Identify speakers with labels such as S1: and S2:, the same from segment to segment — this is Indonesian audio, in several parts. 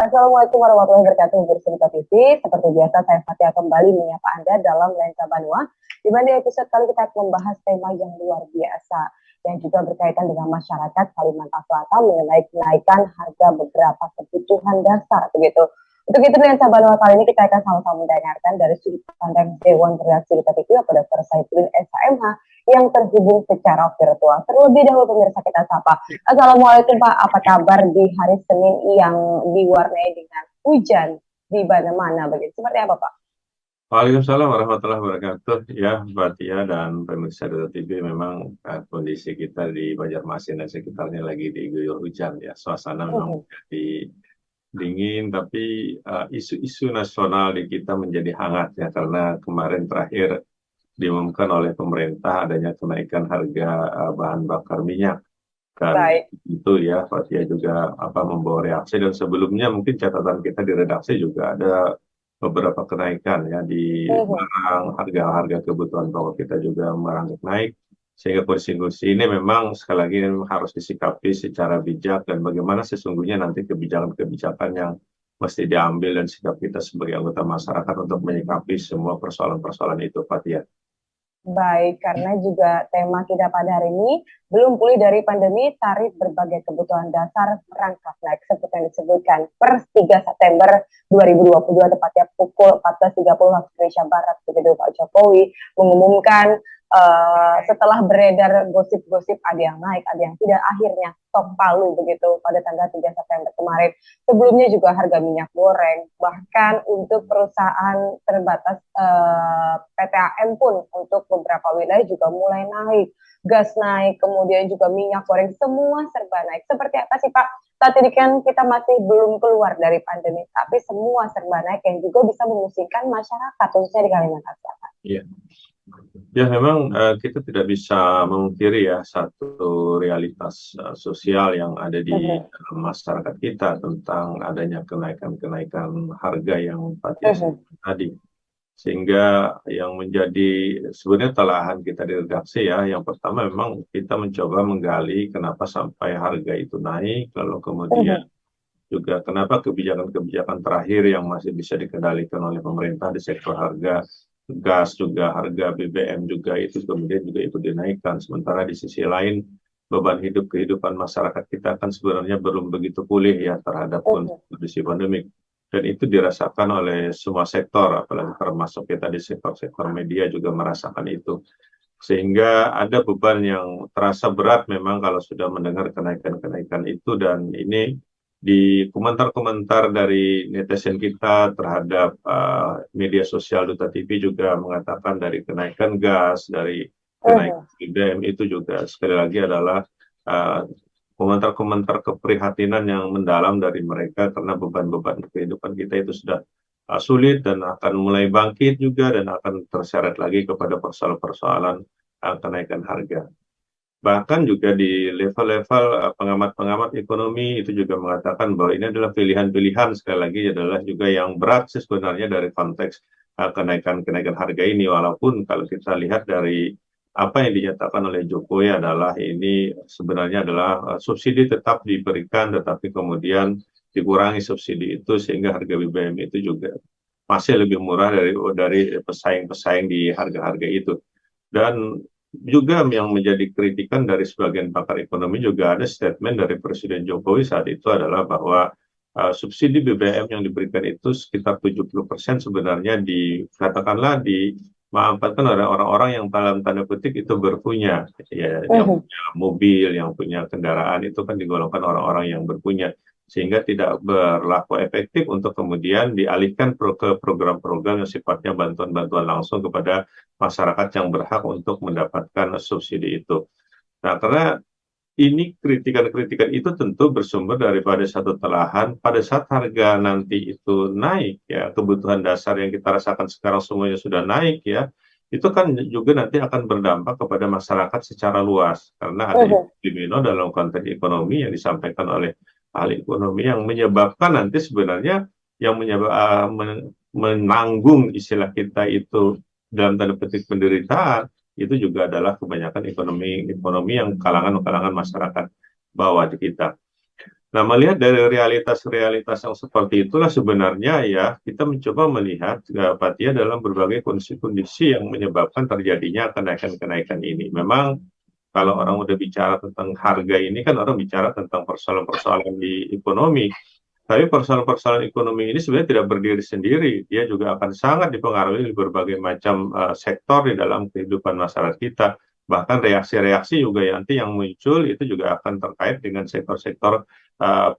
S1: Assalamualaikum warahmatullahi wabarakatuh. Bercerita TV, seperti biasa saya Fatia kembali menyapa Anda dalam Lensa Banua. Di mana episode kali kita akan membahas tema yang luar biasa yang juga berkaitan dengan masyarakat Kalimantan Selatan mengenai kenaikan harga beberapa kebutuhan dasar begitu. Untuk itu Lensa Banua kali ini kita akan sama-sama mendengarkan dari sudut pandang Dewan Redaksi TV kepada Dr. Saifudin SHMH yang terhubung secara virtual. Terlebih dahulu pemirsa kita sapa. Assalamualaikum Pak, apa kabar di hari Senin yang diwarnai dengan hujan di mana-mana begitu? Seperti apa Pak?
S2: Waalaikumsalam warahmatullahi wabarakatuh. Ya, Mbak Tia dan pemirsa Data TV, memang kondisi kita di Banjarmasin dan sekitarnya lagi diguyur hujan ya. Suasana memang menjadi dingin, tapi isu-isu nasional di kita menjadi hangat ya, karena kemarin terakhir diumumkan oleh pemerintah adanya kenaikan harga bahan bakar minyak. Dan
S1: Baik.
S2: itu ya, Pak Tia juga membawa reaksi, dan sebelumnya mungkin catatan kita di redaksi juga ada beberapa kenaikan ya di barang, harga-harga kebutuhan pokok kita juga merangkak naik, sehingga kondisi ini memang sekali lagi harus disikapi secara bijak, dan bagaimana sesungguhnya nanti kebijakan-kebijakan yang mesti diambil dan sikap kita sebagai anggota masyarakat untuk menyikapi semua persoalan-persoalan itu, Pak Tia.
S1: Baik, karena juga tema kita pada hari ini belum pulih dari pandemi, tarif berbagai kebutuhan dasar merangkak naik seperti yang disebutkan per 3 September 2022 tepatnya pukul 14.30 waktu Indonesia Barat begitu Pak Jokowi mengumumkan setelah beredar gosip-gosip ada yang naik, ada yang tidak, akhirnya tok palu begitu pada tanggal 3 September kemarin. Sebelumnya juga harga minyak goreng, bahkan untuk perusahaan terbatas PTAM pun untuk beberapa wilayah juga mulai naik. Gas naik, kemudian juga minyak goreng, semua serba naik. Seperti apa sih Pak? Saat ini kan kita masih belum keluar dari pandemi, tapi semua serba naik yang juga bisa memusingkan masyarakat, khususnya di Kalimantan Selatan.
S2: Iya. Ya, memang kita tidak bisa memungkiri ya satu realitas sosial yang ada di dalam masyarakat kita tentang adanya kenaikan-kenaikan harga yang Fatia sebutkan tadi. Sehingga yang menjadi sebenarnya telahan kita di redaksi ya, yang pertama memang kita mencoba menggali kenapa sampai harga itu naik, lalu kemudian juga kenapa kebijakan-kebijakan terakhir yang masih bisa dikendalikan oleh pemerintah di sektor harga gas, juga harga BBM juga itu kemudian juga ikut dinaikkan. Sementara di sisi lain beban hidup kehidupan masyarakat kita kan sebenarnya belum begitu pulih ya terhadap kondisi pandemik. Dan itu dirasakan oleh semua sektor, apalagi termasuk kita di sektor-sektor media juga merasakan itu. Sehingga ada beban yang terasa berat memang kalau sudah mendengar kenaikan-kenaikan itu, dan ini di komentar-komentar dari netizen kita terhadap media sosial Duta TV juga mengatakan dari kenaikan gas, dari kenaikan BBM itu juga sekali lagi adalah komentar-komentar keprihatinan yang mendalam dari mereka, karena beban-beban kehidupan kita itu sudah sulit dan akan mulai bangkit juga, dan akan terseret lagi kepada persoalan-persoalan kenaikan harga. Bahkan juga di level-level pengamat-pengamat ekonomi itu juga mengatakan bahwa ini adalah pilihan-pilihan, sekali lagi adalah juga yang berat sebenarnya dari konteks kenaikan-kenaikan harga ini. Walaupun kalau kita lihat dari apa yang dinyatakan oleh Jokowi adalah ini sebenarnya adalah subsidi tetap diberikan, tetapi kemudian dikurangi subsidi itu sehingga harga BBM itu juga masih lebih murah dari pesaing-pesaing di harga-harga itu. Dan juga yang menjadi kritikan dari sebagian pakar ekonomi, juga ada statement dari Presiden Jokowi saat itu adalah bahwa subsidi BBM yang diberikan itu sekitar 70% sebenarnya dikatakanlah dimanfaatkan oleh orang-orang yang dalam tanda petik itu berpunya, ya, yang punya mobil, yang punya kendaraan, itu kan digolongkan orang-orang yang berpunya, sehingga tidak berlaku efektif untuk kemudian dialihkan ke program-program yang sifatnya bantuan-bantuan langsung kepada masyarakat yang berhak untuk mendapatkan subsidi itu. Nah, karena ini kritikan-kritikan itu tentu bersumber daripada satu telahan pada saat harga nanti itu naik ya, kebutuhan dasar yang kita rasakan sekarang semuanya sudah naik ya, itu kan juga nanti akan berdampak kepada masyarakat secara luas, karena ada domino dalam konteks ekonomi yang disampaikan oleh ahli ekonomi yang menyebabkan nanti sebenarnya yang menanggung istilah kita itu dalam tanda petik penderitaan itu juga adalah kebanyakan ekonomi yang kalangan masyarakat bawah di kita. Nah, melihat dari realitas-realitas yang seperti itulah sebenarnya ya kita mencoba melihat Pak Tia dalam berbagai kondisi-kondisi yang menyebabkan terjadinya kenaikan-kenaikan ini. Memang kalau orang udah bicara tentang harga ini kan orang bicara tentang persoalan-persoalan di ekonomi. Tapi persoalan-persoalan ekonomi ini sebenarnya tidak berdiri sendiri. Dia juga akan sangat dipengaruhi oleh berbagai macam sektor di dalam kehidupan masyarakat kita. Bahkan reaksi-reaksi juga nanti yang muncul itu juga akan terkait dengan sektor-sektor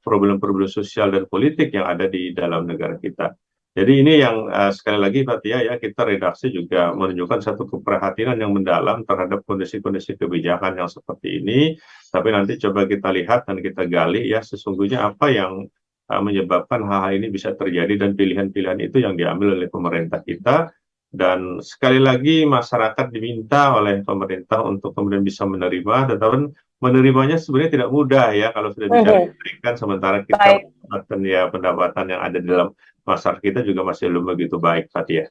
S2: problem-problem sosial dan politik yang ada di dalam negara kita. Jadi ini yang sekali lagi Pak Tia ya kita redaksi juga menunjukkan satu keprihatinan yang mendalam terhadap kondisi-kondisi kebijakan yang seperti ini. Tapi nanti coba kita lihat dan kita gali ya sesungguhnya apa yang menyebabkan hal-hal ini bisa terjadi dan pilihan-pilihan itu yang diambil oleh pemerintah kita. Dan sekali lagi masyarakat diminta oleh pemerintah untuk kemudian bisa menerima, tetapi menerimanya sebenarnya tidak mudah ya kalau sudah bicara kenaikan, sementara kita
S1: Baik,
S2: pendapatan yang ada di dalam masyarakat kita juga masih belum begitu baik, Fatia.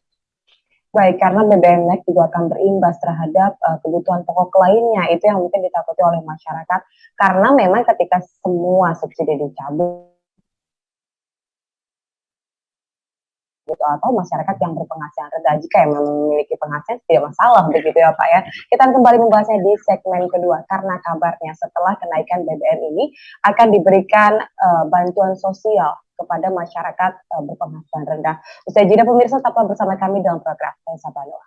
S1: baik, karena BBM naik juga akan berimbas terhadap kebutuhan pokok lainnya, itu yang mungkin ditakuti oleh masyarakat, karena memang ketika semua subsidi dicabut, gitu, atau masyarakat yang berpenghasilan rendah jika yang memiliki penghasilan tidak masalah begitu ya Pak ya. Kita akan kembali membahasnya di segmen kedua karena kabarnya setelah kenaikan BBM ini akan diberikan bantuan sosial kepada masyarakat berpenghasilan rendah. Usai jeda pemirsa tetaplah bersama kami dalam program Desa Banoa.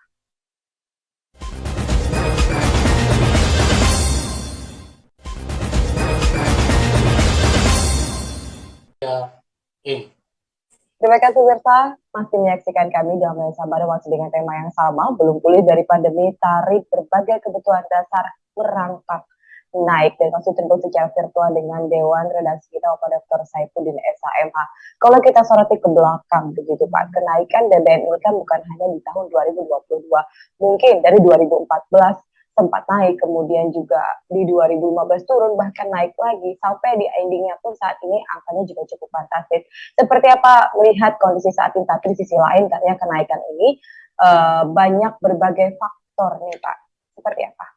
S1: Terima kasih pemirsa masih menyaksikan kami dalam Desa Banoa masih dengan tema yang sama, belum pulih dari pandemi, tarif berbagai kebutuhan dasar merangkak naik dan masih tentu secara virtual dengan Dewan Redaksi kita Bapak Dr. Saifuddin SHMH. Kalau kita soroti ke belakang begitu Pak, kenaikan BBM ini kan bukan hanya di tahun 2022, mungkin dari 2014 sempat naik, kemudian juga di 2015 turun, bahkan naik lagi, sampai di endingnya pun saat ini angkanya juga cukup fantastis. Seperti apa melihat kondisi saat ini, tapi di sisi lain karena kenaikan ini banyak berbagai faktor nih Pak, seperti apa?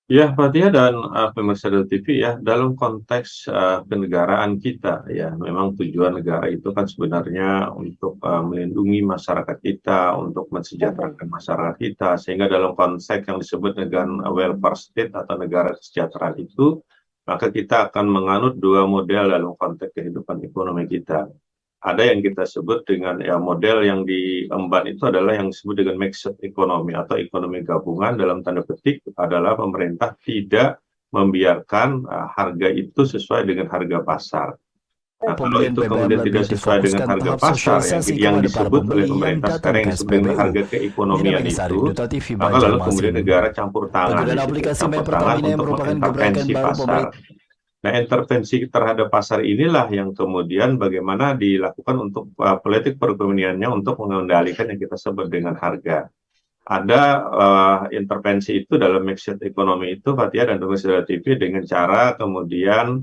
S2: Ya, Fatia dan pemirsa Del TV ya, dalam konteks kenegaraan kita ya, memang tujuan negara itu kan sebenarnya untuk melindungi masyarakat kita, untuk mensejahterakan masyarakat kita, sehingga dalam konteks yang disebut dengan welfare state atau negara kesejahteraan itu, maka kita akan menganut dua model dalam konteks kehidupan ekonomi kita. Ada yang kita sebut dengan ya model yang diemban itu adalah yang disebut dengan mixed economy atau ekonomi gabungan, dalam tanda petik adalah pemerintah tidak membiarkan harga itu sesuai dengan harga pasar. Nah, kalau
S3: Pembelian
S2: itu
S3: BBM
S2: kemudian
S3: lebih
S2: tidak sesuai dengan
S3: difokuskan
S2: harga
S3: tahap
S2: pasar
S3: sosialisasi
S2: yang
S3: kepada para
S2: disebut oleh
S3: pembeli yang
S2: pemerintah
S3: datang
S2: sekarang
S3: ke
S2: yang disebut dengan
S3: SPBU.
S2: harga keekonomian
S3: Dinamika Sari,
S2: itu,
S3: Duta TV
S2: maka lalu kemudian
S3: Banjarmasin.
S2: negara campur tangan di
S3: Penggunaan
S2: situ,
S3: aplikasi My
S2: campur tangan
S3: Pertamina yang
S2: untuk
S3: merupakan gebrakan
S2: mengintervensi
S3: baru
S2: pasar.
S3: pemerintah.
S2: Nah, intervensi terhadap pasar inilah yang kemudian bagaimana dilakukan untuk politik perekonomiannya untuk mengendalikan yang kita sebut dengan harga. Ada intervensi itu dalam mixed economy itu, Fatia dan pemirsa TV, dengan cara kemudian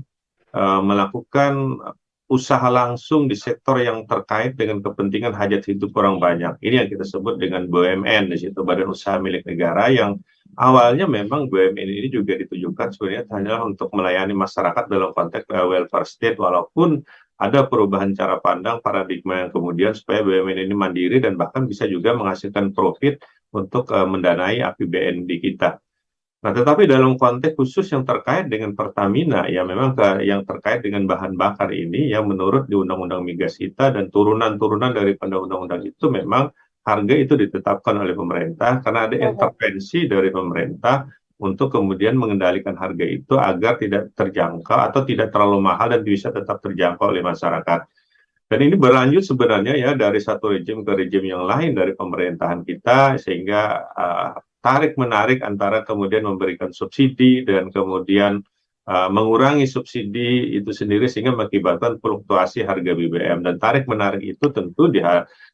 S2: melakukan usaha langsung di sektor yang terkait dengan kepentingan hajat hidup orang banyak. Ini yang kita sebut dengan BUMN, di situ Badan Usaha Milik Negara, yang awalnya memang BUMN ini juga ditujukan sebenarnya hanyalah untuk melayani masyarakat dalam konteks welfare state, walaupun ada perubahan cara pandang paradigma yang kemudian supaya BUMN ini mandiri dan bahkan bisa juga menghasilkan profit untuk mendanai APBN di kita. Nah, tetapi dalam konteks khusus yang terkait dengan Pertamina, ya memang yang terkait dengan bahan bakar ini, yang menurut di Undang-Undang Migas kita dan turunan-turunan dari undang-undang itu memang harga itu ditetapkan oleh pemerintah karena ada intervensi dari pemerintah untuk kemudian mengendalikan harga itu agar tidak terjangkau atau tidak terlalu mahal dan bisa tetap terjangkau oleh masyarakat. Dan ini berlanjut sebenarnya ya dari satu rejim ke rejim yang lain dari pemerintahan kita, sehingga tarik-menarik antara kemudian memberikan subsidi dan kemudian mengurangi subsidi itu sendiri sehingga mengakibatkan fluktuasi harga BBM. Dan tarik-menarik itu tentu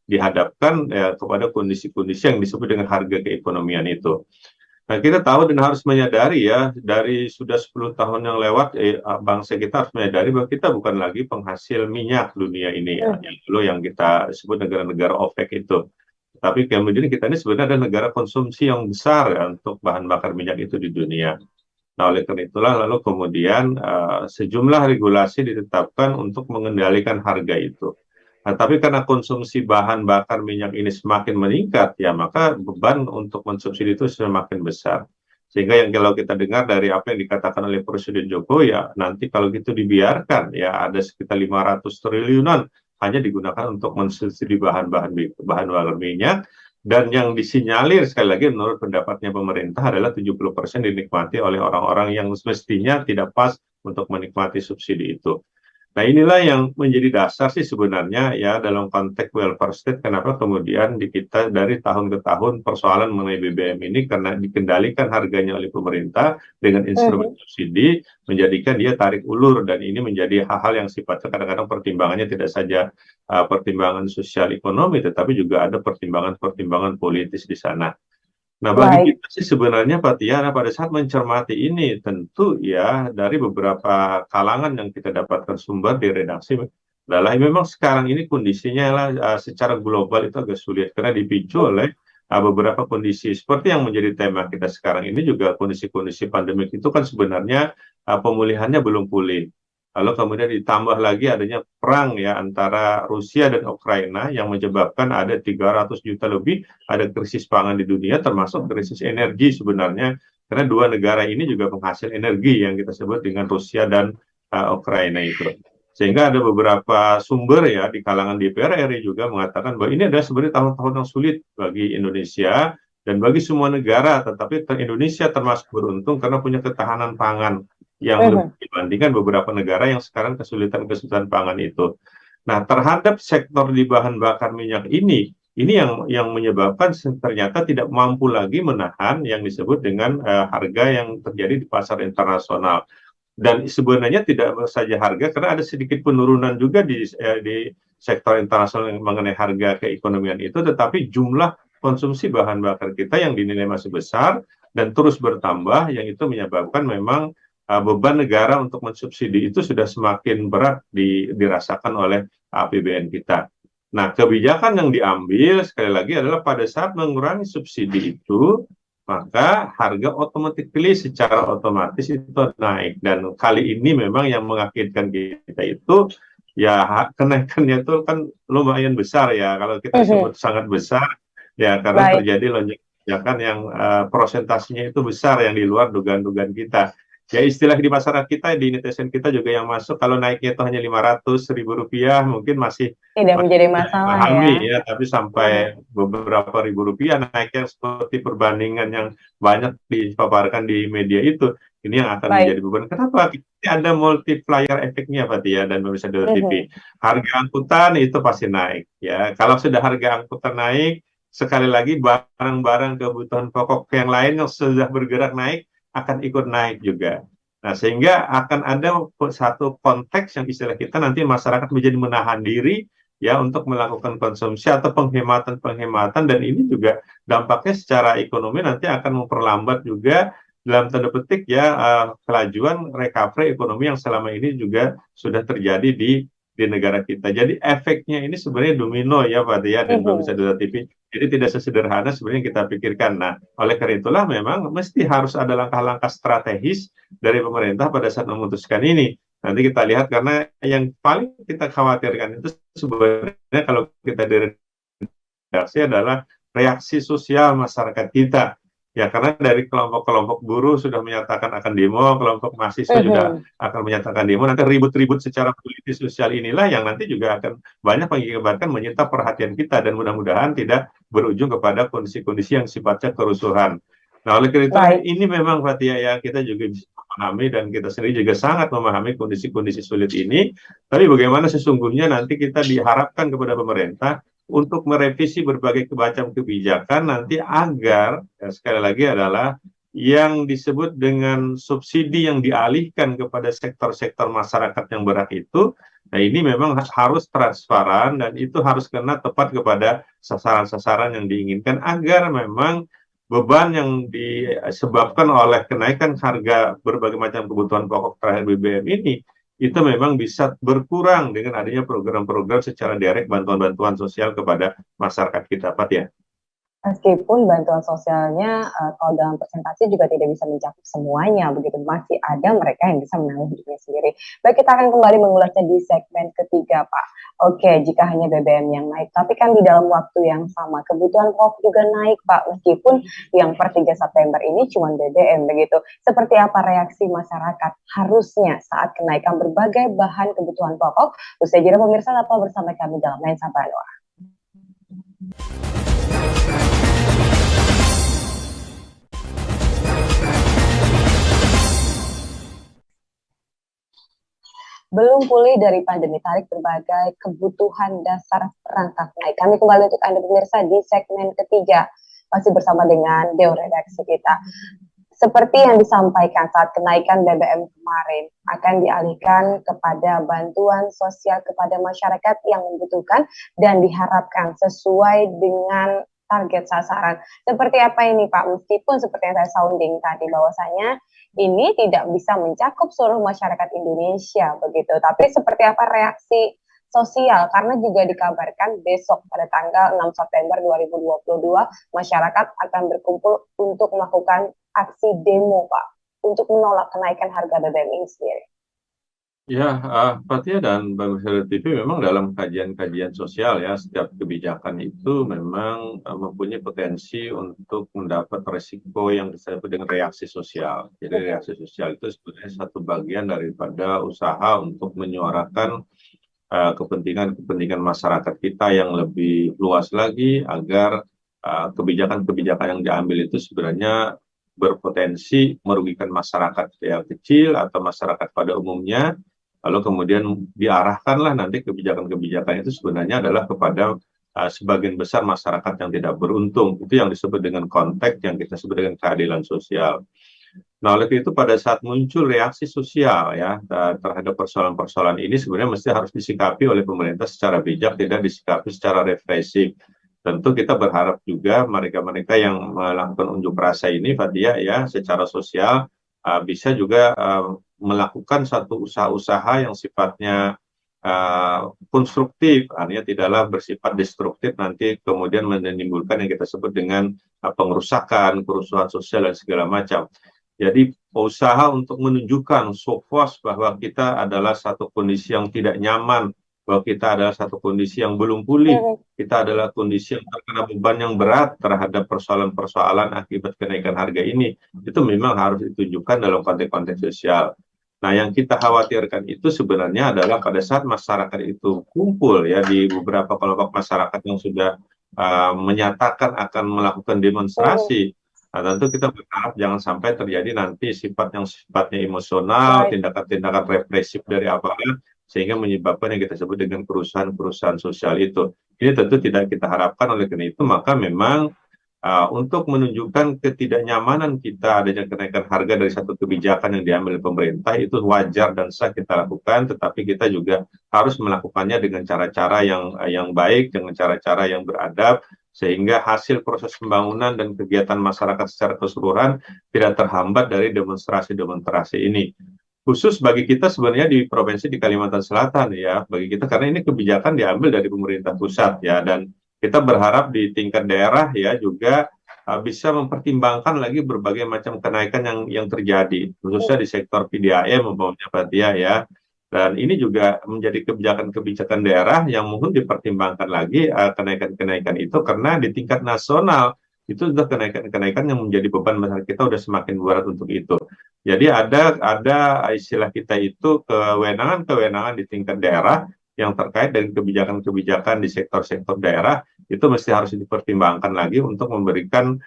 S2: dihadapkan kepada kondisi-kondisi yang disebut dengan harga keekonomian itu. Nah, kita tahu dan harus menyadari ya, dari sudah 10 tahun yang lewat, bangsa kita harus menyadari bahwa kita bukan lagi penghasil minyak dunia ini ya, yang dulu yang kita sebut negara-negara OPEC itu. Tapi kemudian kita ini sebenarnya adalah negara konsumsi yang besar ya, untuk bahan bakar minyak itu di dunia. Nah, oleh karena itulah lalu kemudian sejumlah regulasi ditetapkan untuk mengendalikan harga itu. Nah, tapi karena konsumsi bahan bakar minyak ini semakin meningkat, ya maka beban untuk mensubsidi itu semakin besar. Sehingga yang kalau kita dengar dari apa yang dikatakan oleh Presiden Jokowi, ya nanti kalau gitu dibiarkan, ya ada sekitar 500 triliunan hanya digunakan untuk mensubsidi bahan-bahan bahan bakar minyak, dan yang disinyalir sekali lagi menurut pendapatnya pemerintah adalah 70% dinikmati oleh orang-orang yang semestinya tidak pas untuk menikmati subsidi itu. Nah, inilah yang menjadi dasar sih sebenarnya ya dalam konteks welfare state, kenapa kemudian di kita dari tahun ke tahun persoalan mengenai BBM ini karena dikendalikan harganya oleh pemerintah dengan instrumen
S1: Mhm.
S2: subsidi, menjadikan dia tarik ulur, dan ini menjadi hal-hal yang sifatnya kadang-kadang pertimbangannya tidak saja pertimbangan sosial ekonomi, tetapi juga ada pertimbangan-pertimbangan politis di sana. Nah, bagi
S1: Baik.
S2: kita sih sebenarnya Pak Tiara pada saat mencermati ini, tentu ya dari beberapa kalangan yang kita dapatkan sumber di redaksi adalah memang sekarang ini kondisinya lah secara global itu agak sulit karena dipicu oleh beberapa kondisi seperti yang menjadi tema kita sekarang ini, juga kondisi-kondisi pandemik itu kan sebenarnya pemulihannya belum pulih. Lalu kemudian ditambah lagi adanya perang ya antara Rusia dan Ukraina yang menyebabkan ada 300 juta lebih ada krisis pangan di dunia, termasuk krisis energi sebenarnya, karena dua negara ini juga penghasil energi yang kita sebut dengan Rusia dan Ukraina itu. Sehingga ada beberapa sumber ya di kalangan DPR RI juga mengatakan bahwa ini adalah sebenarnya tahun-tahun yang sulit bagi Indonesia dan bagi semua negara, tetapi Indonesia termasuk beruntung karena punya ketahanan pangan yang lebih
S1: Mhm.
S2: dibandingkan beberapa negara yang sekarang kesulitan-kesulitan pangan itu. Nah, terhadap sektor di bahan bakar minyak ini yang menyebabkan ternyata tidak mampu lagi menahan yang disebut dengan harga yang terjadi di pasar internasional. Dan sebenarnya tidak saja harga, karena ada sedikit penurunan juga di sektor internasional mengenai harga keekonomian itu, tetapi jumlah konsumsi bahan bakar kita yang dinilai masih besar dan terus bertambah, yang itu menyebabkan memang beban negara untuk mensubsidi itu sudah semakin berat dirasakan oleh APBN kita. Nah, kebijakan yang diambil sekali lagi adalah pada saat mengurangi subsidi itu, maka harga secara otomatis itu naik. Dan kali ini memang yang mengagetkan kita itu ya kenaikannya itu kan lumayan besar ya. Kalau kita
S1: Mhm.
S2: sebut sangat besar ya karena
S1: Baik.
S2: terjadi lonjakan yang prosentasenya itu besar yang di luar dugaan-dugaan kita. Ya istilah di masyarakat kita, di netizen kita juga yang masuk, kalau naiknya itu hanya 500 ribu rupiah mungkin masih
S1: Tidak menjadi masalah ya.
S2: dipahami ya, tapi sampai
S1: Mhm.
S2: beberapa ribu rupiah naiknya seperti perbandingan yang banyak dipaparkan di media itu, ini yang akan menjadi
S1: Baik.
S2: beban. Kenapa? Ini ada multiplier efeknya Pak Tia dan pemirsa Dora TV.
S1: Mhm.
S2: Harga angkutan itu pasti naik ya. Kalau sudah harga angkutan naik, sekali lagi barang-barang kebutuhan pokok yang lain yang sudah bergerak naik akan ikut naik juga. Nah, sehingga akan ada satu konteks yang istilah kita nanti masyarakat menjadi menahan diri ya untuk melakukan konsumsi atau penghematan-penghematan, dan ini juga dampaknya secara ekonomi nanti akan memperlambat juga dalam tanda petik ya kelajuan recovery ekonomi yang selama ini juga sudah terjadi di negara kita. Jadi efeknya ini sebenarnya domino ya Pak Tia dan pemirsa
S1: Mhm.
S2: Dora TV. Jadi tidak sesederhana sebenarnya yang kita pikirkan. Nah, oleh karena itulah memang mesti harus ada langkah-langkah strategis dari pemerintah pada saat memutuskan ini. Nanti kita lihat, karena yang paling kita khawatirkan itu sebenarnya kalau kita redaksi adalah reaksi sosial masyarakat kita. Ya, karena dari kelompok-kelompok buruh sudah menyatakan akan demo, kelompok mahasiswa juga
S1: Mhm.
S2: akan menyatakan demo. Nanti ribut-ribut secara politis sosial inilah yang nanti juga akan banyak mengakibatkan menyita perhatian kita, dan mudah-mudahan tidak berujung kepada kondisi-kondisi yang sifatnya kerusuhan. Nah, oleh karena itulah
S1: Baik.
S2: ini memang Fatia ya kita juga bisa memahami, dan kita sendiri juga sangat memahami kondisi-kondisi sulit ini. Tapi bagaimana sesungguhnya nanti kita diharapkan kepada pemerintah untuk merevisi berbagai macam kebijakan nanti agar ya, sekali lagi adalah yang disebut dengan subsidi yang dialihkan kepada sektor-sektor masyarakat yang berat itu, nah ini memang harus transparan dan itu harus kena tepat kepada sasaran-sasaran yang diinginkan, agar memang beban yang disebabkan oleh kenaikan harga berbagai macam kebutuhan pokok terakhir BBM ini itu memang bisa berkurang dengan adanya program-program secara direct bantuan-bantuan sosial kepada masyarakat kita, Pak ya.
S1: Meskipun bantuan sosialnya kalau dalam persentase juga tidak bisa mencakup semuanya, begitu masih ada mereka yang bisa menanggung hidupnya sendiri. Baik, kita akan kembali mengulasnya di segmen ketiga, Pak. Oke, jika hanya BBM yang naik, tapi kan di dalam waktu yang sama kebutuhan pokok juga naik, Pak. Meskipun yang per 3 September ini cuma BBM, begitu. Seperti apa reaksi masyarakat harusnya saat kenaikan berbagai bahan kebutuhan pokok? Usai jeda pemirsa, tetap bersama kami dalam Lensa Banua. Belum pulih dari pandemi, tarik berbagai kebutuhan dasar perangkat naik. Kami kembali untuk Anda pemirsa di segmen ketiga, masih bersama dengan Deo Redaksi kita. Seperti yang disampaikan saat kenaikan BBM kemarin, akan dialihkan kepada bantuan sosial kepada masyarakat yang membutuhkan dan diharapkan sesuai dengan target sasaran. Seperti apa ini Pak? Meskipun seperti yang saya sounding tadi bahwasanya ini tidak bisa mencakup seluruh masyarakat Indonesia begitu. Tapi seperti apa reaksi sosial? Karena juga dikabarkan besok pada tanggal 6 September 2022 masyarakat akan berkumpul untuk melakukan aksi demo, Pak, untuk menolak kenaikan harga BBM ini sendiri.
S2: Ya, Fathia dan Bang TV memang dalam kajian-kajian sosial ya, setiap kebijakan itu memang mempunyai potensi untuk mendapat resiko yang disebut dengan reaksi sosial. Jadi reaksi sosial itu sebenarnya satu bagian daripada usaha untuk menyuarakan kepentingan-kepentingan masyarakat kita yang lebih luas lagi agar kebijakan-kebijakan yang diambil itu sebenarnya berpotensi merugikan masyarakat yang kecil atau masyarakat pada umumnya. Lalu kemudian diarahkanlah nanti kebijakan-kebijakan itu sebenarnya adalah kepada sebagian besar masyarakat yang tidak beruntung. Itu yang disebut dengan konteks yang kita sebut dengan keadilan sosial. Nah, oleh itu pada saat muncul reaksi sosial ya terhadap persoalan-persoalan ini sebenarnya mesti harus disikapi oleh pemerintah secara bijak, tidak disikapi secara represif. Tentu kita berharap juga mereka-mereka yang melakukan unjuk rasa ini, Fathia, ya, secara sosial bisa juga melakukan satu usaha-usaha yang sifatnya konstruktif, artinya tidaklah bersifat destruktif nanti kemudian menimbulkan yang kita sebut dengan pengerusakan, kerusuhan sosial dan segala macam. Jadi usaha untuk menunjukkan show force bahwa kita adalah satu kondisi yang tidak nyaman, bahwa kita adalah satu kondisi yang belum pulih, kita adalah kondisi yang terkena beban yang berat terhadap persoalan-persoalan akibat kenaikan harga ini, itu memang harus ditunjukkan dalam konteks-konteks sosial. Nah, yang kita khawatirkan itu sebenarnya adalah pada saat masyarakat itu kumpul ya di beberapa kelompok masyarakat yang sudah menyatakan akan melakukan demonstrasi. Nah, tentu kita berharap jangan sampai terjadi nanti sifat yang sifatnya emosional, tindakan-tindakan represif dari aparat, sehingga menyebabkan yang kita sebut dengan kerusuhan-kerusuhan sosial itu. Ini tentu tidak kita harapkan, oleh karena itu maka memang untuk menunjukkan ketidaknyamanan kita adanya kenaikan harga dari satu kebijakan yang diambil pemerintah itu wajar dan sah kita lakukan, tetapi kita juga harus melakukannya dengan cara-cara yang baik, dengan cara-cara yang beradab, sehingga hasil proses pembangunan dan kegiatan masyarakat secara keseluruhan tidak terhambat dari demonstrasi-demonstrasi ini. Khusus bagi kita sebenarnya di provinsi di Kalimantan Selatan ya, bagi kita karena ini kebijakan diambil dari pemerintah pusat ya, dan kita berharap di tingkat daerah ya juga bisa mempertimbangkan lagi berbagai macam kenaikan yang terjadi, khususnya di sektor PDAM umpamanya Fathia ya. Dan ini juga menjadi kebijakan-kebijakan daerah yang mohon dipertimbangkan lagi kenaikan-kenaikan itu, karena di tingkat nasional itu sudah kenaikan-kenaikan yang menjadi beban masyarakat kita sudah semakin berat untuk itu. Jadi ada istilah kita itu kewenangan-kewenangan di tingkat daerah yang terkait dengan kebijakan-kebijakan di sektor-sektor daerah itu mesti harus dipertimbangkan lagi untuk memberikan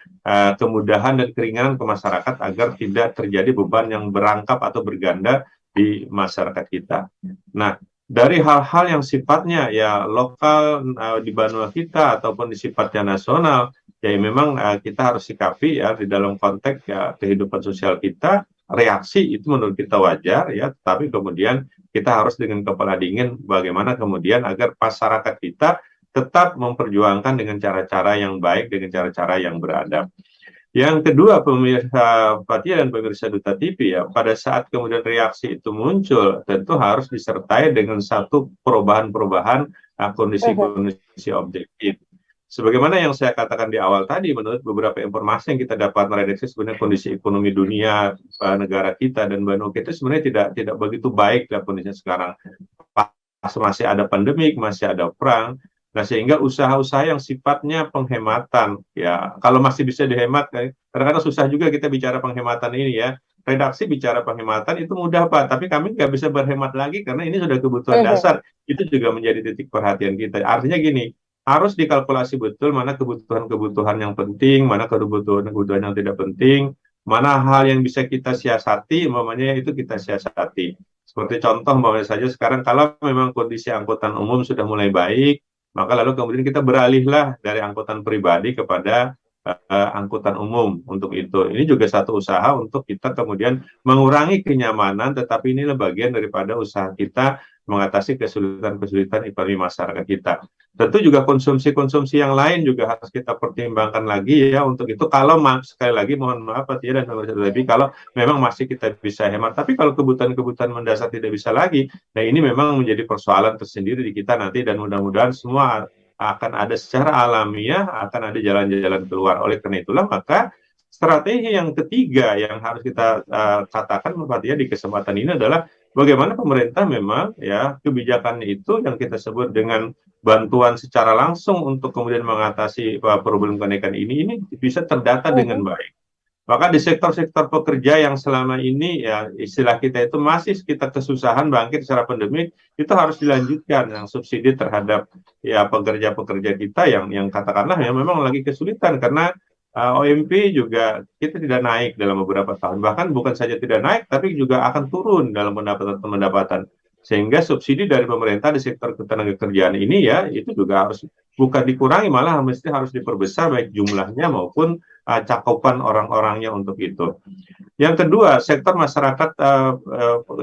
S2: kemudahan dan keringanan ke masyarakat agar tidak terjadi beban yang berangkap atau berganda di masyarakat kita. Nah, dari hal-hal yang sifatnya ya lokal di Banua kita ataupun di sifatnya nasional, ya memang kita harus sikapi ya di dalam konteks ya kehidupan sosial kita. Reaksi itu menurut kita wajar ya, tapi kemudian kita harus dengan kepala dingin bagaimana kemudian agar masyarakat kita tetap memperjuangkan dengan cara-cara yang baik, dengan cara-cara yang beradab. Yang kedua, pemirsa Fathia dan pemirsa Duta TV ya, pada saat kemudian reaksi itu muncul, tentu harus disertai dengan satu perubahan-perubahan kondisi-kondisi objektif. sebagaimana yang saya katakan di awal tadi, menurut beberapa informasi yang kita dapat meredaksi sebenarnya kondisi ekonomi dunia, negara kita dan benua kita sebenarnya tidak begitu baik lah kondisinya sekarang. Pas masih ada pandemik, masih ada perang. Nah, sehingga usaha-usaha yang sifatnya penghematan, ya, kalau masih bisa dihemat, kadang-kadang susah juga kita bicara penghematan ini ya. Redaksi bicara penghematan itu mudah Pak, tapi kami nggak bisa berhemat lagi karena ini sudah kebutuhan dasar. Itu juga menjadi titik perhatian kita. Artinya gini, harus dikalkulasi betul mana kebutuhan-kebutuhan yang penting, mana kebutuhan-kebutuhan yang tidak penting, mana hal yang bisa kita siasati, umpamanya itu kita siasati. Seperti contoh, umpamanya saja sekarang kalau memang kondisi angkutan umum sudah mulai baik, maka lalu kemudian kita beralihlah dari angkutan pribadi kepada angkutan umum untuk itu. Ini juga satu usaha untuk kita kemudian mengurangi kenyamanan, tetapi inilah bagian daripada usaha kita mengatasi kesulitan-kesulitan ekonomi masyarakat kita. Tentu juga konsumsi-konsumsi yang lain juga harus kita pertimbangkan lagi ya untuk itu. Kalau sekali lagi mohon maaf Pak Tia dan pemirsa lebih, kalau memang masih kita bisa hemat. Tapi kalau kebutuhan-kebutuhan mendasar tidak bisa lagi, nah ini memang menjadi persoalan tersendiri di kita nanti dan mudah-mudahan semua akan ada secara alamiah, akan ada jalan-jalan keluar. Oleh karena itulah maka strategi yang ketiga yang harus kita katakan Pak Tia di kesempatan ini adalah bagaimana pemerintah memang ya kebijakannya itu yang kita sebut dengan bantuan secara langsung untuk kemudian mengatasi problem kenaikan ini bisa terdata dengan baik. Maka di sektor-sektor pekerja yang selama ini ya istilah kita itu masih kita kesusahan bangkit secara pandemik, itu harus dilanjutkan yang subsidi terhadap ya pekerja-pekerja kita yang katakanlah ya memang lagi kesulitan karena OMP juga kita tidak naik dalam beberapa tahun, bahkan bukan saja tidak naik tapi juga akan turun dalam pendapatan. Sehingga subsidi dari pemerintah di sektor ketenagakerjaan ini ya itu juga harus bukan dikurangi, malah mesti harus diperbesar baik jumlahnya maupun cakupan orang-orangnya untuk itu. Yang kedua, sektor masyarakat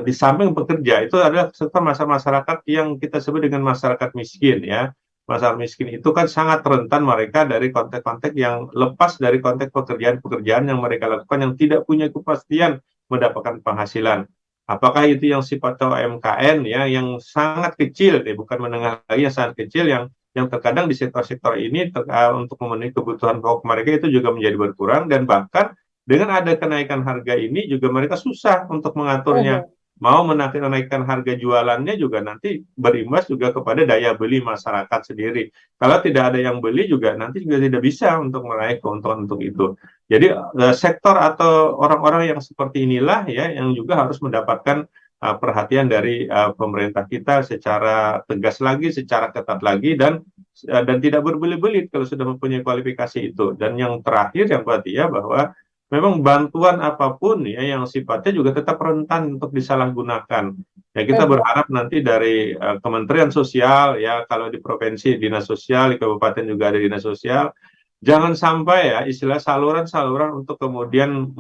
S2: di samping pekerja itu adalah sektor masyarakat yang kita sebut dengan masyarakat miskin ya. Masyarakat miskin itu kan sangat rentan mereka dari konteks-konteks yang lepas dari konteks pekerjaan-pekerjaan yang mereka lakukan yang tidak punya kepastian mendapatkan penghasilan. Apakah itu yang sifatnya UMKM ya, yang sangat kecil, bukan menengah lagi, yang sangat kecil, yang terkadang di sektor-sektor ini untuk memenuhi kebutuhan pokok mereka itu juga menjadi berkurang, dan bahkan dengan ada kenaikan harga ini juga mereka susah untuk mengaturnya. Mau menaikkan harga jualannya juga nanti berimbas juga kepada daya beli masyarakat sendiri. Kalau tidak ada yang beli juga nanti juga tidak bisa untuk meraih keuntungan untuk itu. Jadi sektor atau orang-orang yang seperti inilah ya yang juga harus mendapatkan perhatian dari pemerintah kita secara tegas lagi, secara ketat lagi dan tidak berbelit-belit kalau sudah mempunyai kualifikasi itu. Dan yang terakhir yang Fatia bahwa memang bantuan apapun ya yang sifatnya juga tetap rentan untuk disalahgunakan. Ya kita berharap nanti dari Kementerian Sosial ya kalau di provinsi dinas sosial, di kabupaten juga ada dinas sosial. Jangan sampai ya istilah saluran-saluran untuk kemudian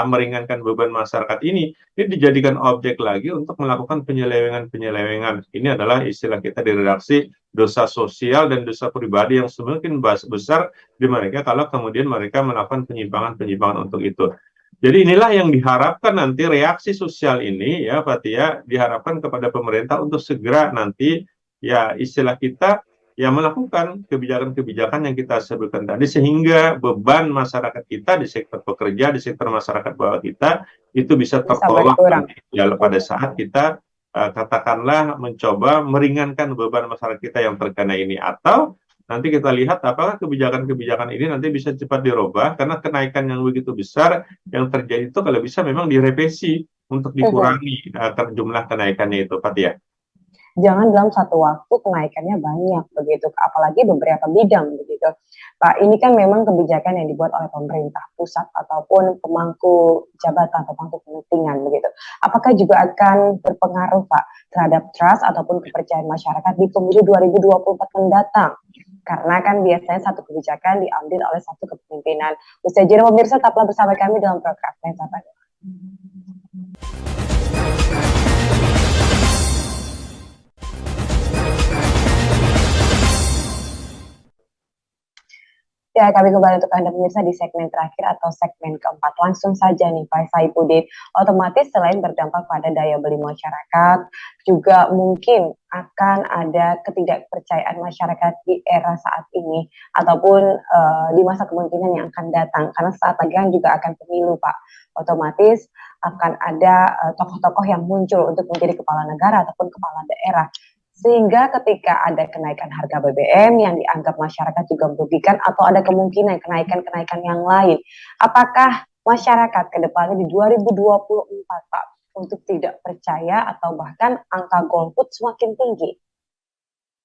S2: meringankan beban masyarakat ini dijadikan objek lagi untuk melakukan penyelewengan-penyelewengan. Ini adalah istilah kita di redaksi dosa sosial dan dosa pribadi yang semakin besar di mereka kalau kemudian mereka melakukan penyimpangan-penyimpangan untuk itu. Jadi inilah yang diharapkan nanti reaksi sosial ini ya Fatia diharapkan kepada pemerintah untuk segera nanti ya istilah kita yang melakukan kebijakan-kebijakan yang kita sebutkan tadi sehingga beban masyarakat kita di sektor pekerja, di sektor masyarakat bawah kita itu bisa tertolong ya pada saat kita katakanlah mencoba meringankan beban masyarakat kita yang terkena ini, atau nanti kita lihat apakah kebijakan-kebijakan ini nanti bisa cepat dirubah karena kenaikan yang begitu besar yang terjadi itu kalau bisa memang direvisi untuk dikurangi jumlah kenaikannya itu, Fatia.
S1: Jangan dalam satu waktu kenaikannya banyak begitu, apalagi beberapa bidang begitu. Pak, ini kan memang kebijakan yang dibuat oleh pemerintah pusat ataupun pemangku jabatan atau pemangku kepentingan begitu. Apakah juga akan berpengaruh Pak terhadap trust ataupun kepercayaan masyarakat di pemilu 2024 mendatang? Karena kan biasanya satu kebijakan diambil oleh satu kepemimpinan. Usai jeda pemirsa, tetaplah bersama kami dalam program Lensa Pagi. Ya, kami kembali untuk Anda pemirsa di segmen terakhir atau segmen keempat. Langsung saja nih Pak Saifuddin. Otomatis selain berdampak pada daya beli masyarakat, juga mungkin akan ada ketidakpercayaan masyarakat di era saat ini ataupun di masa kemungkinan yang akan datang. Karena saat lagi kan juga akan pemilu, Pak. Otomatis akan ada tokoh-tokoh yang muncul untuk menjadi kepala negara ataupun kepala daerah. Sehingga ketika ada kenaikan harga BBM yang dianggap masyarakat juga merugikan atau ada kemungkinan kenaikan-kenaikan yang lain, apakah masyarakat ke depannya di 2024, Pak, untuk tidak percaya atau bahkan angka golput semakin tinggi?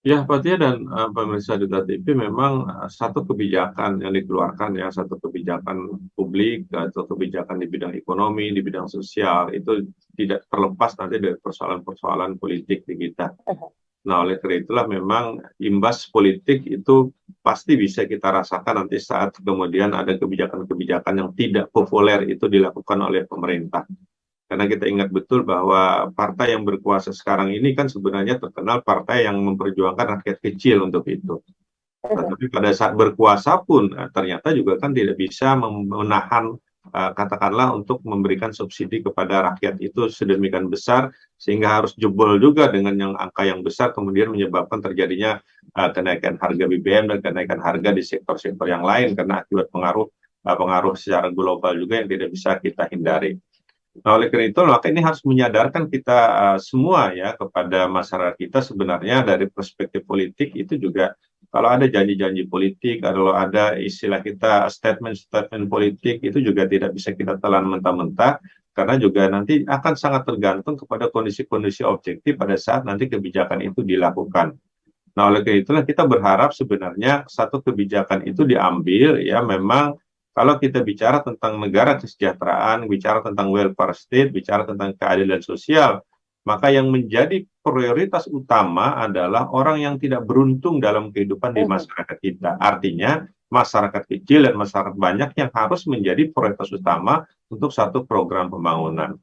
S2: Ya, Pak Tia dan pemirsa Duta TV memang satu kebijakan yang dikeluarkan ya, satu kebijakan publik atau kebijakan di bidang ekonomi, di bidang sosial itu tidak terlepas nanti dari persoalan-persoalan politik di kita. Nah, oleh karena itulah memang imbas politik itu pasti bisa kita rasakan nanti saat kemudian ada kebijakan-kebijakan yang tidak populer itu dilakukan oleh pemerintah. Karena kita ingat betul bahwa partai yang berkuasa sekarang ini kan sebenarnya terkenal partai yang memperjuangkan rakyat kecil untuk itu. Nah, tapi pada saat berkuasa pun ternyata juga kan tidak bisa menahan katakanlah untuk memberikan subsidi kepada rakyat itu sedemikian besar sehingga harus jebol juga dengan yang angka yang besar kemudian menyebabkan terjadinya kenaikan harga BBM dan kenaikan harga di sektor-sektor yang lain karena akibat pengaruh secara global juga yang tidak bisa kita hindari. Nah, oleh karena itu, maka ini harus menyadarkan kita semua ya kepada masyarakat kita sebenarnya dari perspektif politik itu juga kalau ada janji-janji politik, kalau ada istilah kita statement-statement politik itu juga tidak bisa kita telan mentah-mentah karena juga nanti akan sangat tergantung kepada kondisi-kondisi objektif pada saat nanti kebijakan itu dilakukan. Nah, oleh karena itulah kita berharap sebenarnya satu kebijakan itu diambil ya memang kalau kita bicara tentang negara kesejahteraan, bicara tentang welfare state, bicara tentang keadilan sosial, maka yang menjadi prioritas utama adalah orang yang tidak beruntung dalam kehidupan di masyarakat kita. Artinya masyarakat kecil dan masyarakat banyak yang harus menjadi prioritas utama untuk satu program pembangunan.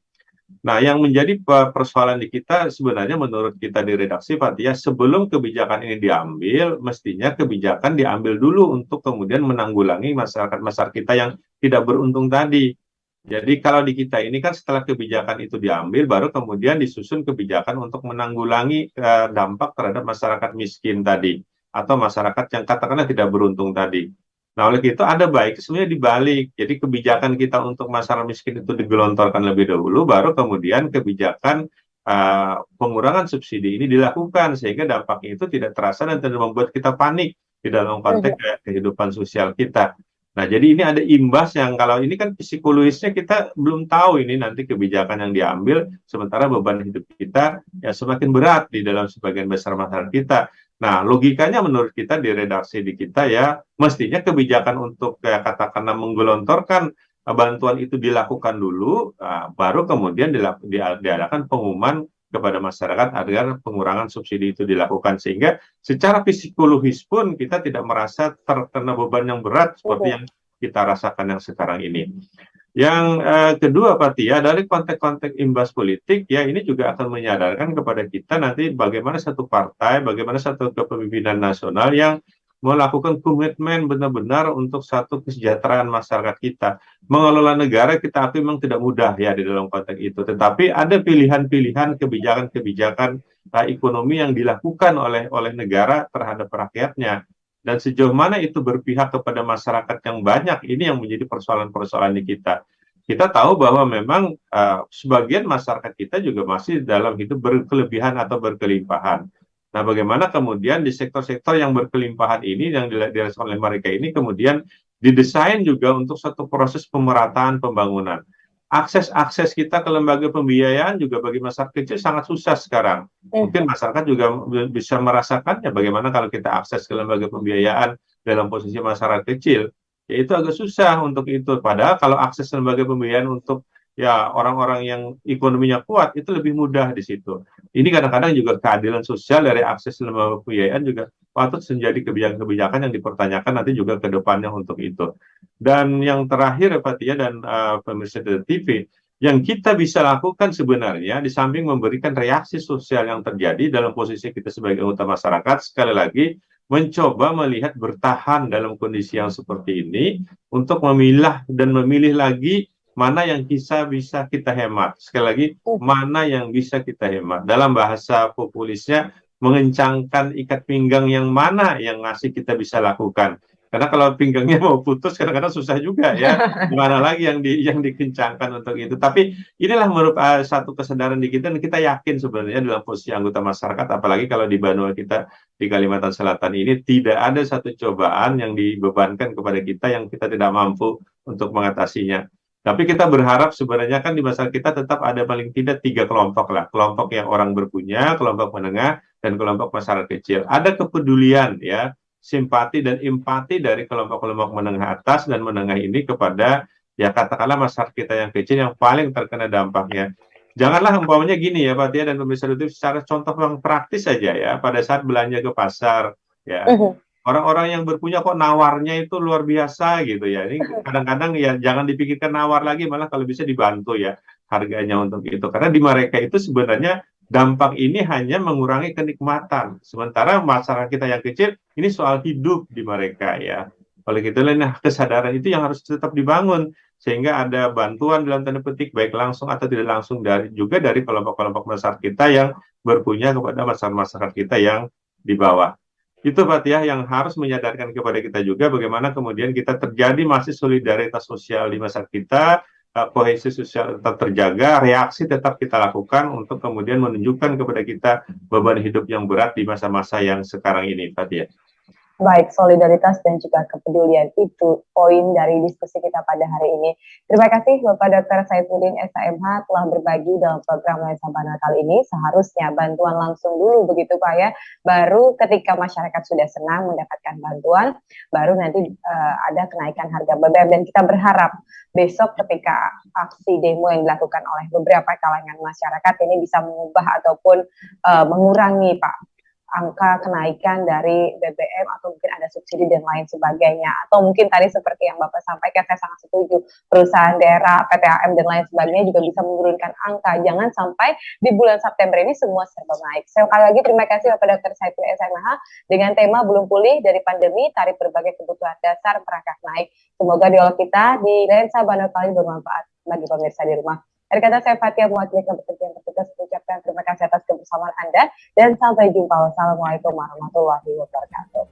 S2: Nah, yang menjadi persoalan di kita sebenarnya menurut kita di redaksi, Pak Tia, sebelum kebijakan ini diambil, mestinya kebijakan diambil dulu untuk kemudian menanggulangi masyarakat-masyarakat kita yang tidak beruntung tadi. Jadi kalau di kita ini kan setelah kebijakan itu diambil, baru kemudian disusun kebijakan untuk menanggulangi dampak terhadap masyarakat miskin tadi, atau masyarakat yang katakanlah tidak beruntung tadi. Nah, oleh itu ada baik sebenarnya dibalik. Jadi kebijakan kita untuk masyarakat miskin itu digelontorkan lebih dahulu, baru kemudian kebijakan pengurangan subsidi ini dilakukan sehingga dampaknya itu tidak terasa dan tidak membuat kita panik di dalam konteks kehidupan sosial kita. Nah, jadi ini ada imbas yang kalau ini kan psikologisnya kita belum tahu ini nanti kebijakan yang diambil, sementara beban hidup kita ya semakin berat di dalam sebagian besar masyarakat kita. Nah, logikanya menurut kita di redaksi di kita ya, mestinya kebijakan untuk kayak katakanlah menggelontorkan bantuan itu dilakukan dulu, baru kemudian diadakan pengumuman kepada masyarakat agar pengurangan subsidi itu dilakukan. Sehingga secara psikologis pun kita tidak merasa terkena beban yang berat seperti yang kita rasakan yang sekarang ini. Yang kedua, Pak Tia, dari konteks-konteks imbas politik, ya ini juga akan menyadarkan kepada kita nanti bagaimana satu partai, bagaimana satu kepemimpinan nasional yang melakukan komitmen benar-benar untuk satu kesejahteraan masyarakat kita. Mengelola negara kita akui memang tidak mudah ya di dalam konteks itu, tetapi ada pilihan-pilihan kebijakan-kebijakan ekonomi yang dilakukan oleh negara terhadap rakyatnya. Dan sejauh mana itu berpihak kepada masyarakat yang banyak, ini yang menjadi persoalan-persoalan di kita. Kita tahu bahwa memang sebagian masyarakat kita juga masih dalam hidup berkelebihan atau berkelimpahan. Nah, bagaimana kemudian di sektor-sektor yang berkelimpahan ini, yang dirasakan oleh mereka ini, kemudian didesain juga untuk satu proses pemerataan pembangunan. Akses kita ke lembaga pembiayaan juga bagi masyarakat kecil sangat susah sekarang. Mungkin masyarakat juga bisa merasakannya bagaimana kalau kita akses ke lembaga pembiayaan dalam posisi masyarakat kecil. Ya itu agak susah untuk itu. Padahal kalau akses lembaga pembiayaan untuk ya orang-orang yang ekonominya kuat itu lebih mudah di situ. Ini kadang-kadang juga keadilan sosial dari akses lembaga pembiayaan juga patut menjadi kebijakan-kebijakan yang dipertanyakan nanti juga ke depannya untuk itu. Dan yang terakhir Pak Tia dan pemirsa TV, yang kita bisa lakukan sebenarnya di samping memberikan reaksi sosial yang terjadi dalam posisi kita sebagai anggota masyarakat, sekali lagi mencoba melihat bertahan dalam kondisi yang seperti ini untuk memilah dan memilih lagi mana yang bisa kita hemat. Sekali lagi, mana yang bisa kita hemat. Dalam bahasa populisnya, mengencangkan ikat pinggang yang mana yang masih kita bisa lakukan. Karena kalau pinggangnya mau putus, kadang-kadang susah juga ya. Gimana lagi yang dikencangkan untuk itu. Tapi inilah merupakan satu kesadaran di kita, dan kita yakin sebenarnya dalam posisi anggota masyarakat, apalagi kalau di Banua kita di Kalimantan Selatan ini, tidak ada satu cobaan yang dibebankan kepada kita yang kita tidak mampu untuk mengatasinya. Tapi kita berharap sebenarnya kan di masyarakat kita tetap ada paling tidak 3 kelompok lah. Kelompok yang orang berpunya, kelompok menengah, dan kelompok masyarakat kecil. Ada kepedulian ya, simpati dan empati dari kelompok-kelompok menengah atas dan menengah ini kepada ya katakanlah masyarakat kita yang kecil yang paling terkena dampaknya. Janganlah umpamanya gini ya Pak Tia dan pemirsa YouTube, secara contoh yang praktis saja ya, pada saat belanja ke pasar ya, orang-orang yang berpunya kok nawarnya itu luar biasa gitu ya. Ini kadang-kadang ya jangan dipikirkan nawar lagi, malah kalau bisa dibantu ya harganya untuk itu. Karena di mereka itu sebenarnya dampak ini hanya mengurangi kenikmatan. Sementara masyarakat kita yang kecil, ini soal hidup di mereka ya. Oleh itu, nah kesadaran itu yang harus tetap dibangun. Sehingga ada bantuan dalam tanda petik, baik langsung atau tidak langsung, juga dari kelompok-kelompok masyarakat kita yang berpunya kepada masyarakat kita yang di bawah. Itu Pak Tia yang harus menyadarkan kepada kita juga bagaimana kemudian kita terjadi masih solidaritas sosial di masyarakat kita, kohesi sosial tetap terjaga, reaksi tetap kita lakukan untuk kemudian menunjukkan kepada kita beban hidup yang berat di masa-masa yang sekarang ini, Pak Tia.
S1: Baik, solidaritas dan juga kepedulian itu poin dari diskusi kita pada hari ini. Terima kasih Bapak Dr. Saifuddin SHMH telah berbagi dalam program Lensa Banua kali ini. Seharusnya bantuan langsung dulu begitu Pak ya. Baru ketika masyarakat sudah senang mendapatkan bantuan, baru nanti ada kenaikan harga BBM. Dan kita berharap besok ketika aksi demo yang dilakukan oleh beberapa kalangan masyarakat ini bisa mengubah ataupun mengurangi Pak angka kenaikan dari BBM atau mungkin ada subsidi dan lain sebagainya, atau mungkin tadi seperti yang Bapak sampaikan, saya sangat setuju, perusahaan daerah, PTAM dan lain sebagainya juga bisa menurunkan angka. Jangan sampai di bulan September ini semua serba naik. Sekali lagi terima kasih Bapak Dr. Saifuddin SHMH dengan tema belum pulih dari pandemi, tarif berbagai kebutuhan dasar merangkak naik. Semoga dialog kita di Lensa Banua kali bermanfaat bagi pemirsa di rumah. Dari kata saya Fatia, mewakili kebertugas mengucapkan terima kasih atas kebersamaan Anda dan sampai jumpa. Wassalamualaikum warahmatullahi wabarakatuh.